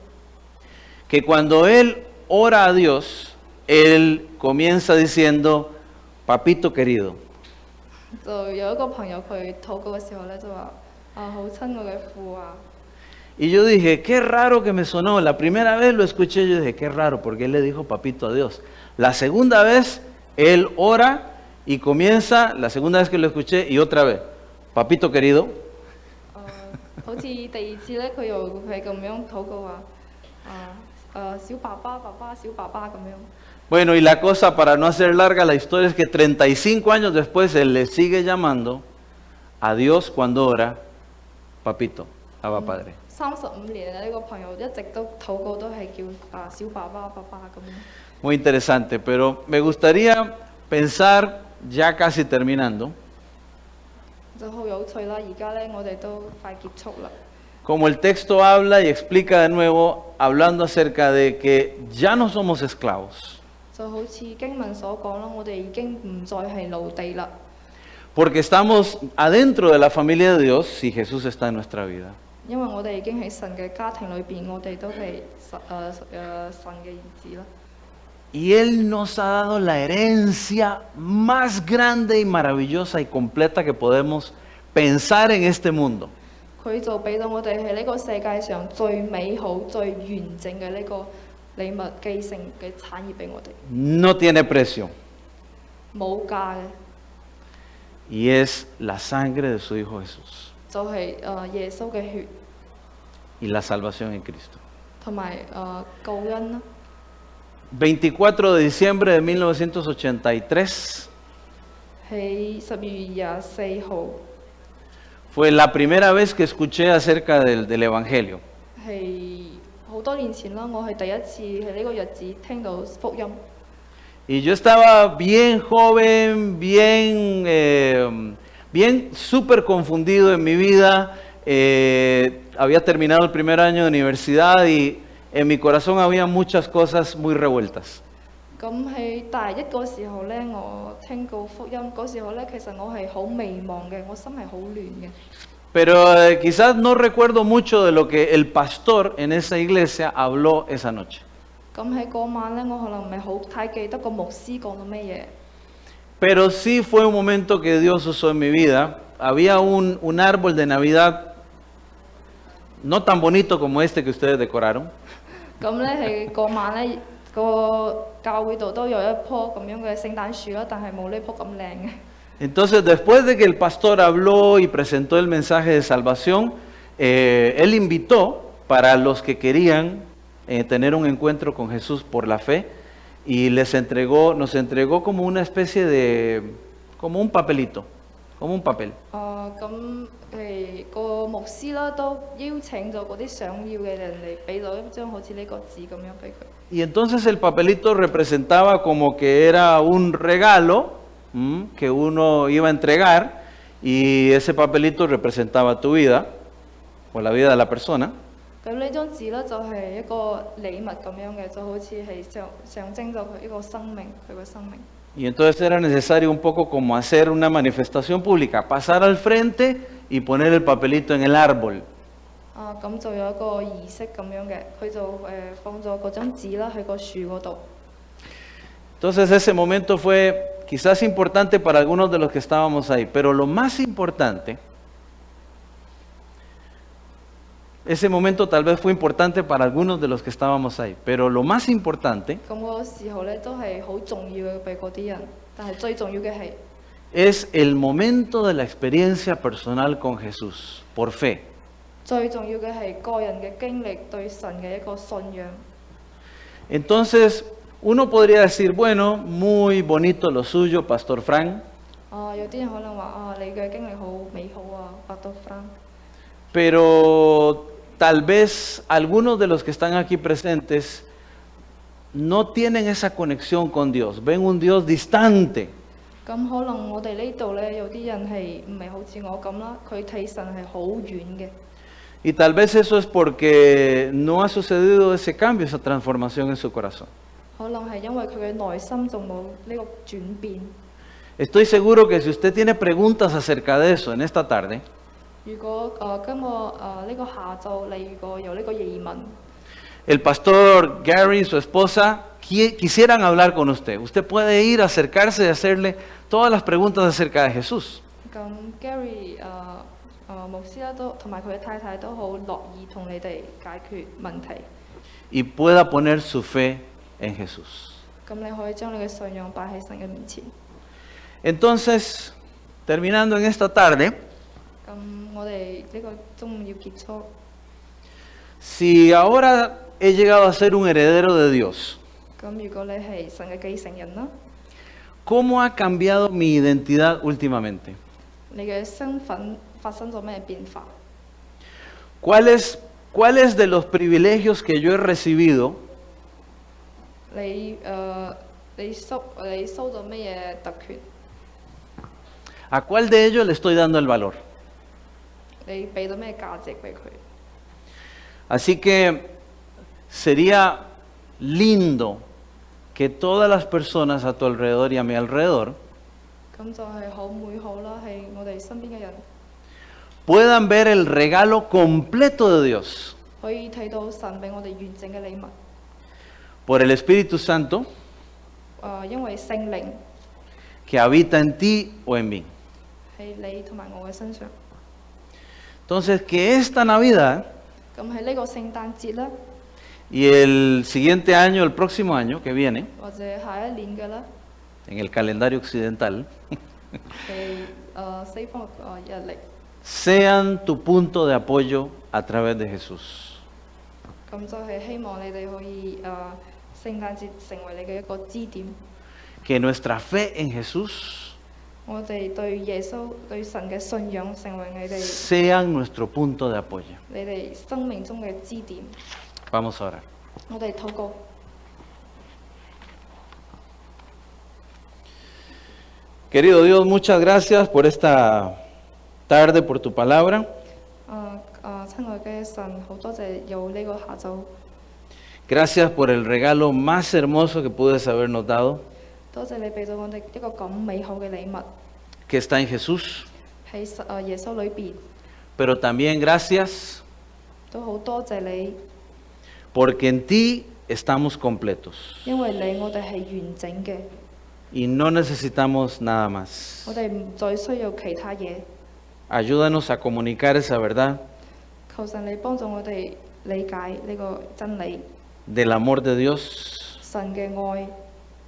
que cuando él ora a Dios, él comienza diciendo, Papito querido. 就有一個朋友佢禱告嘅時候咧，就話好親愛嘅父啊。 Y yo dije, qué raro que me sonó. La primera vez lo escuché, yo dije, qué raro, porque él le dijo papito a Dios. La segunda vez, él ora y comienza, la segunda vez que lo escuché, y otra vez, papito querido. 好似第二次咧，佢又係咁樣禱告話小爸爸、爸爸、小爸爸咁樣。 Bueno, y la cosa, para no hacer larga la historia, es que 35 años después él le sigue llamando a Dios cuando ora, papito, Abba Padre. 35年啦，呢個朋友一直都禱告都係叫小爸爸、爸爸咁樣。 Muy interesante, pero me gustaría pensar, ya casi terminando, 就好有趣啦！而家咧，我哋都快結束啦。 como el texto habla y explica de nuevo, hablando acerca de que ya no somos esclavos. 就好似經文所講啦，我哋已經唔再係奴隸啦， porque estamos adentro de la familia de Dios si Jesús está en nuestra vida. 因為我哋已經喺神嘅家庭裏邊，我哋都係神嘅兒子啦。 Y Él nos ha dado la herencia más grande y maravillosa y completa que podemos pensar en este mundo. 佢就俾到我哋係呢個世界上最美好、最完整嘅呢個禮物繼承嘅產業俾我哋， No tiene precio. 冇價嘅， Y es la sangre de su Hijo Jesús 就係耶穌嘅血 y la salvación en Cristo. 同埋救恩啦。 24 de diciembre de 1983 喺12月24號 fue la primera vez que escuché acerca del Evangelio. 係好多年前啦，我係第一次喺呢個日子聽到福音。 Y yo estaba bien joven, bien súper confundido en mi vida. Había terminado el primer año de universidad y en mi corazón había muchas cosas muy revueltas. 咁喺大一嗰時候呢，我聽過福音嗰時候呢，其實我係好迷茫嘅，我心係好亂嘅。 Pero quizás no recuerdo mucho de lo que el pastor en esa iglesia habló esa noche. 咁喺嗰晚呢，我可能唔係好太記得個牧師講到咩嘢。 Pero sí fue un momento que Dios usó en mi vida. Había un árbol de Navidad no tan bonito como este que ustedes decoraron. 咁呢係嗰晚呢，個教會度都有一棵咁樣嘅聖誕樹啦，但係冇呢棵咁靚嘅。 Entonces, después de que el pastor habló y presentó el mensaje de salvación, él invitó para los que querían tener un encuentro con Jesús por la fe y nos entregó como una especie de, como un papelito, como un papel. 咁個牧師啦都邀請咗嗰啲想要嘅人嚟俾咗一張好似呢個紙咁樣俾佢。 Y entonces el papelito representaba como que era un regalo que uno iba a entregar y ese papelito representaba tu vida o la vida de la persona. 咁呢張紙咧就係一個禮物咁樣嘅，就好似係象徵咗佢一個生命，佢個生命。 Y entonces era necesario un poco como hacer una manifestación pública, pasar al frente y poner el papelito en el árbol. 咁就有一個儀式咁樣嘅，佢就放咗嗰張紙啦喺個樹嗰度。 Entonces ese momento fue quizás importante para algunos de los que estábamos ahí, pero lo más importante, ese momento tal vez fue importante para algunos de los que estábamos ahí, pero lo más importante 咁嗰個時候咧都係好重要嘅俾嗰啲人，但係最重要嘅係 es el momento de la experiencia personal con Jesús, por fe. 最重要嘅係個人嘅經歷對神嘅一個信仰。 Entonces uno podría decir, bueno, muy bonito lo suyo, Pastor Frank, 有啲人可能話你嘅經歷好美好啊，白到 Frank。 pero tal vez algunos de los que están aquí presentes no tienen esa conexión con Dios, ven un Dios distante. 咁可能我哋呢度呢，有啲人係唔係好似我咁啦，佢睇神係好遠嘅。 Y tal vez eso es porque no ha sucedido ese cambio, esa transformación en su corazón. 可能係因為佢嘅內心仲冇呢個轉變。 Estoy seguro que si usted tiene preguntas acerca de eso en esta tarde, 如果今個呢個下晝你如果有呢個疑問， el pastor Gary y su esposa quisieran hablar con usted. Usted puede ir, acercarse y hacerle todas las preguntas acerca de Jesús. 咁 Gary 牧師啦都同埋佢嘅太太都好樂意同你哋解決問題。 Y pueda poner su fe en Jesús. 咁你可以將你嘅信仰擺喺神嘅面前。 Entonces, terminando en esta tarde, 咁我哋呢個中午要結束。 si ahora he llegado a ser un heredero de Dios, 咁如果你係神嘅繼承人啦， ¿cómo ha cambiado mi identidad últimamente? 你嘅身份發生咗咩變化？ ¿Cuáles de los privilegios que yo he recibido 你收咗咩嘢特權？ a cuál de ellos le estoy dando el valor? 你俾咗咩價值俾佢？ Así que sería lindo que todas las personas a tu alrededor y a mi alrededor 咁就係好美好啦，係我哋身邊嘅人 puedan ver el regalo completo de Dios 可以睇到神俾我哋完整嘅禮物。 por el Espíritu Santo 因為聖靈 que habita en ti o en mí. 喺你同埋我嘅身上。 Entonces, que esta Navidad 咁喺呢個聖誕節啦， y el siguiente año, el próximo año que viene, 或者下一年嘅啦， en el calendario occidental, 係西方日曆。 sean tu punto de apoyo a través de Jesús. 咁就係希望你哋可以聖誕節成為你嘅一個支點。 Que nuestra fe en Jesús 我哋對耶穌對神嘅信仰成為你哋 sean nuestro punto de apoyo. 你哋生命中嘅支點。 Vamos a orar. 我哋禱告， Querido Dios, muchas gracias por esta tarde, por tu palabra. 親愛嘅神，好多謝有呢個下晝， Gracias por el regalo más hermoso que puedes habernos dado, 多謝你俾咗我哋一個咁美好嘅禮物 que está en Jesús. 喺耶穌裏邊， Pero también gracias 都好多謝你， porque en ti estamos completos 因為你我哋係完整嘅， y no necesitamos nada más. 我哋唔再需要其他嘢。 Ayúdanos a comunicar esa verdad 求神你幫助我哋理解呢個真理， del amor de Dios, 神嘅愛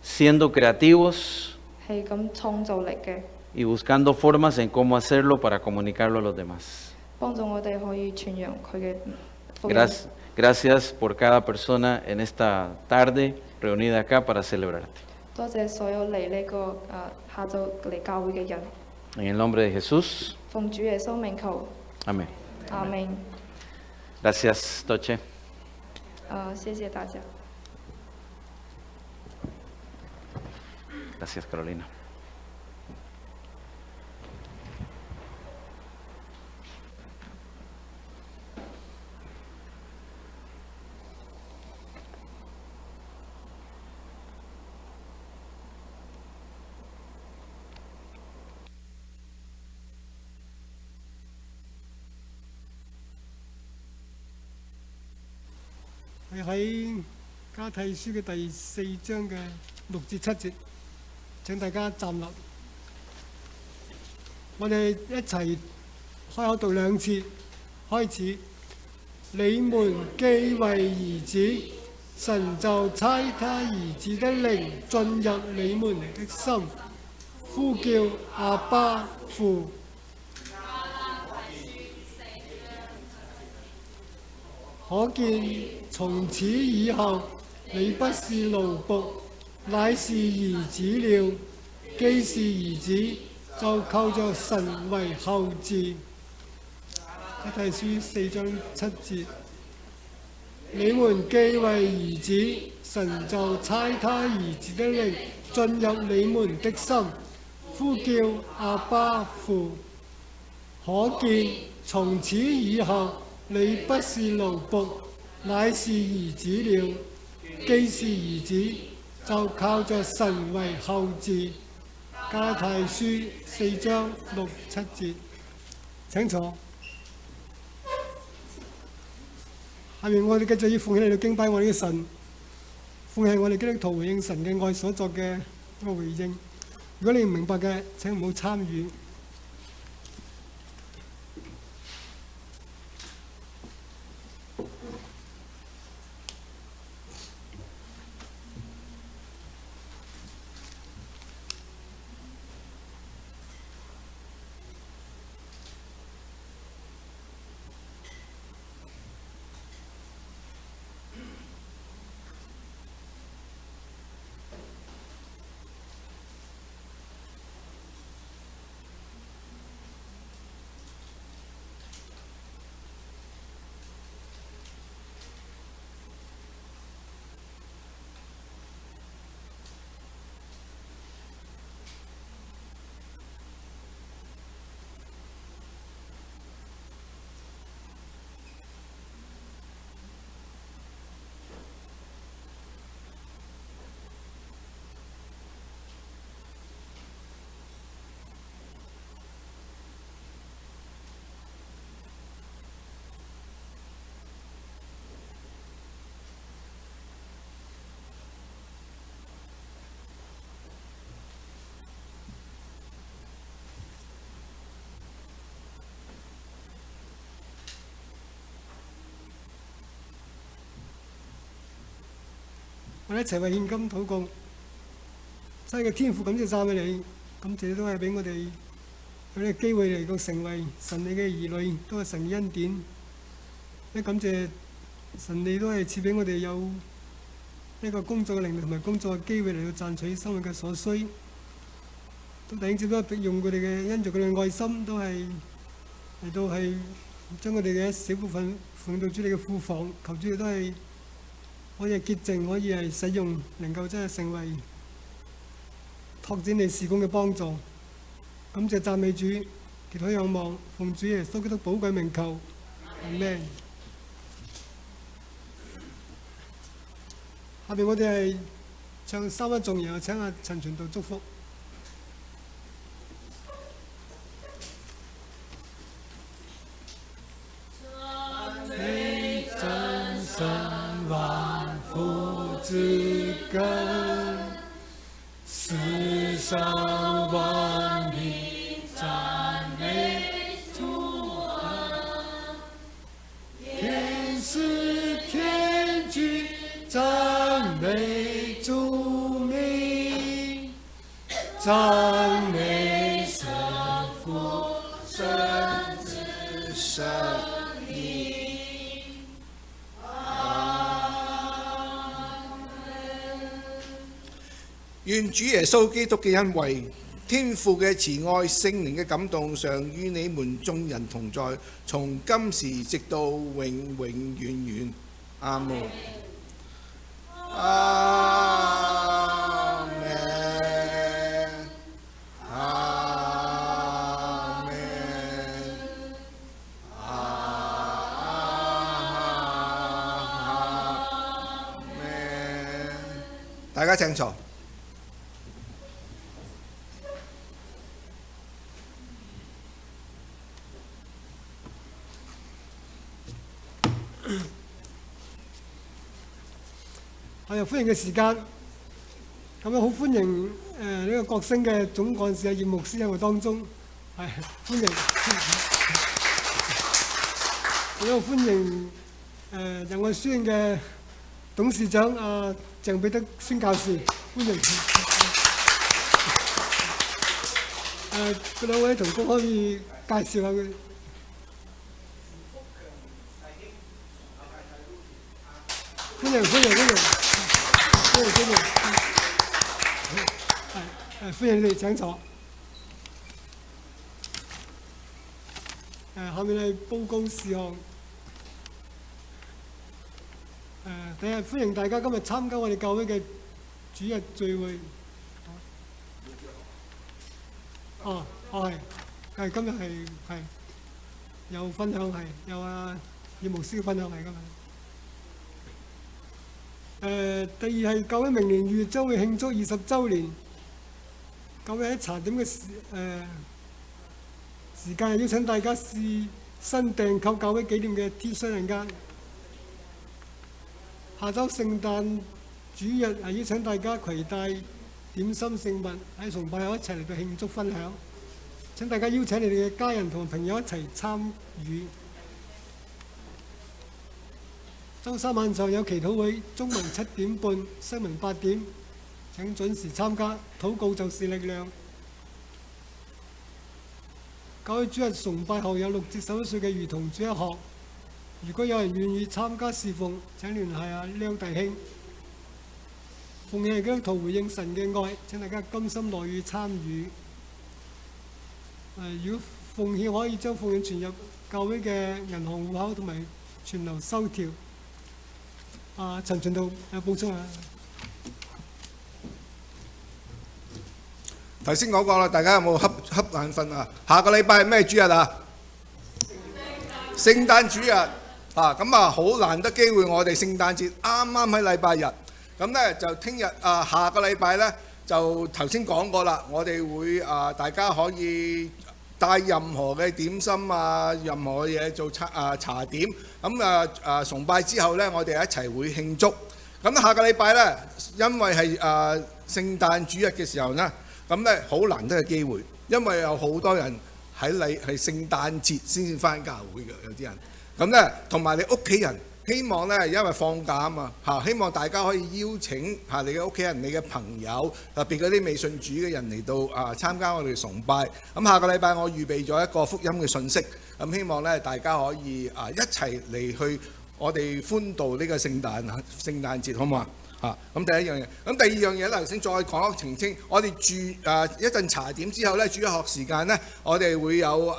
siendo creativos 係咁創造力嘅， y buscando formas en cómo hacerlo para comunicarlo a los demás. 幫助我哋可以傳揚佢嘅福音。 Gracias por cada persona en esta tarde reunida acá para celebrarte. 多謝所有嚟呢個下晝嚟教會嘅人， En el nombre de Jesús, 奉主耶穌名求， amén. 阿明。 Gracias, Toche. 謝謝大家。 Gracias, Carolina.喺加泰書嘅第4章嘅6至7節，請大家站立。我哋一齊開口讀2次，開始。你們既為兒子，神就差他兒子的靈進入你們的心，呼叫阿爸父。可見從此以後，你不是奴僕，乃是兒子了。既是兒子，就靠着神為後嗣。加泰書4章7節，你們既為兒子，神就差他兒子的靈進入你們的心，呼叫阿爸父。可見從此以後，你不是奴僕，乃是兒子了。既是兒子，就靠着神為後嗣。加泰書4章6、7節。請坐。下面我哋繼續要奉獻嚟到敬拜我哋嘅神，奉獻我哋基督徒回應神嘅愛所作嘅一個回應。如果你唔明白嘅，請唔好參與。我哋一齊為獻金禱告。真係嘅天父，感謝讚美你，感謝都係俾我哋有呢個機會嚟到成為神你嘅兒女，都係神嘅恩典。一感謝神，你都係賜俾我哋有呢個工作嘅能力同埋工作嘅機會嚟到賺取生活嘅所需。都弟兄姊妹都用佢哋嘅因着佢哋嘅愛心，都係嚟到係將佢哋嘅一小部分奉到主你嘅庫房，求主你都係可以係潔淨，可以係使用，能夠真係成為拓展你事工嘅幫助。感謝讚美主，祈禱仰望，奉主耶穌基督寶貴名求，阿們。下邊我哋係唱三一頌，然後請阿陳傳道祝福。讚美真神萬福之根，世上萬民讚美主恩，天使天君讚美主名，讚美神父神子聖靈。願主耶穌基督嘅恩惠、天父嘅慈愛、聖靈嘅感動，常與你們眾人同在，從今時直到永永遠遠。阿門。阿門。阿門。阿門。大家請坐。係歡迎嘅時間，咁樣好歡迎呢個國星嘅總幹事葉牧師喺我當中，係歡迎。亦都歡迎仁愛書院嘅董事長阿鄭彼得宣教士，歡迎。嗰兩位同工可以介紹下佢。歡迎。歡迎你哋請坐。下面係報告事項。第一，歡迎大家今日參加我哋教會嘅主日聚會。係今日係有分享，係有葉牧師嘅分享係今日。第二係教會明年2月將會慶祝20週年。教會喺茶點嘅時間，邀請大家試新訂購教會紀念嘅 T 恤陣間。下週聖誕主日係邀請大家攜帶點心聖物喺崇拜後一齊嚟到慶祝分享。請大家邀請你哋嘅家人同朋友一齊參與。週三晚上有祈禱會，中文7點半，西文8點。請準時參加，禱告就是力量。教會主日崇拜後有6至11歲嘅兒童主日學，如果有人願意參加侍奉，請聯繫阿廖弟兄。奉獻係基督徒回應神嘅愛，請大家甘心樂意參與。如果奉獻可以將奉獻存入教會嘅銀行戶口同埋存留收條。陳傳道補充下。頭先講過啦，大家有冇瞌眼瞓啊？下個禮拜係咩主日啊？聖誕主日咁好難得機會，我哋聖誕節啱啱喺禮拜日，咁咧就聽日下個禮拜咧就頭先講過啦，我哋會大家可以帶任何嘅點心任何嘢做茶點，咁崇拜之後咧，我哋一齊會慶祝。咁下個禮拜咧，因為係聖誕主日嘅時候咧。咁咧好難得嘅機會，因為有好多人係聖誕節先至返教會嘅，有啲人。咁咧同埋你屋企人希望咧，因為放假啊嘛嚇，希望大家可以邀請嚇你嘅屋企人、你嘅朋友，特別嗰啲未信主嘅人嚟到參加我哋崇拜。咁下個禮拜我預備咗一個福音嘅信息，咁希望咧大家可以一齊嚟去我哋歡度呢個聖誕節，好唔好啊？咁第一樣嘢，咁第二樣嘢咧，頭先再講澄清，我哋一陣茶點之後咧，主日學時間咧，我哋會有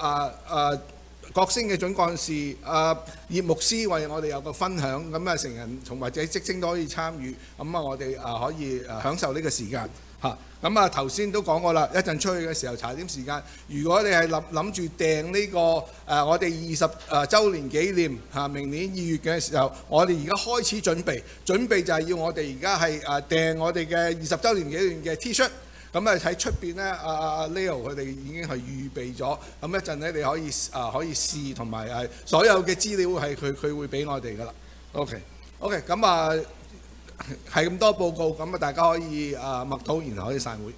國星嘅總幹事葉牧師為我哋有個分享，咁成人同或者職星都可以參與，咁我哋可以享受呢個時間嚇。咁頭先都講過啦，一陣出去嘅時候茶點時間，如果你係諗住訂呢個我哋20週年紀念嚇，明年2月嘅時候，我哋而家開始準備就係要我哋而家係訂我哋嘅20週年紀念嘅 T-shirt。咁喺出邊咧，阿 Leo 佢哋已經係預備咗，咁一陣咧你可以試，同埋所有嘅資料係佢會俾我哋噶啦。OK，咁係咁多報告，咁大家可以默禱，然後可以散會。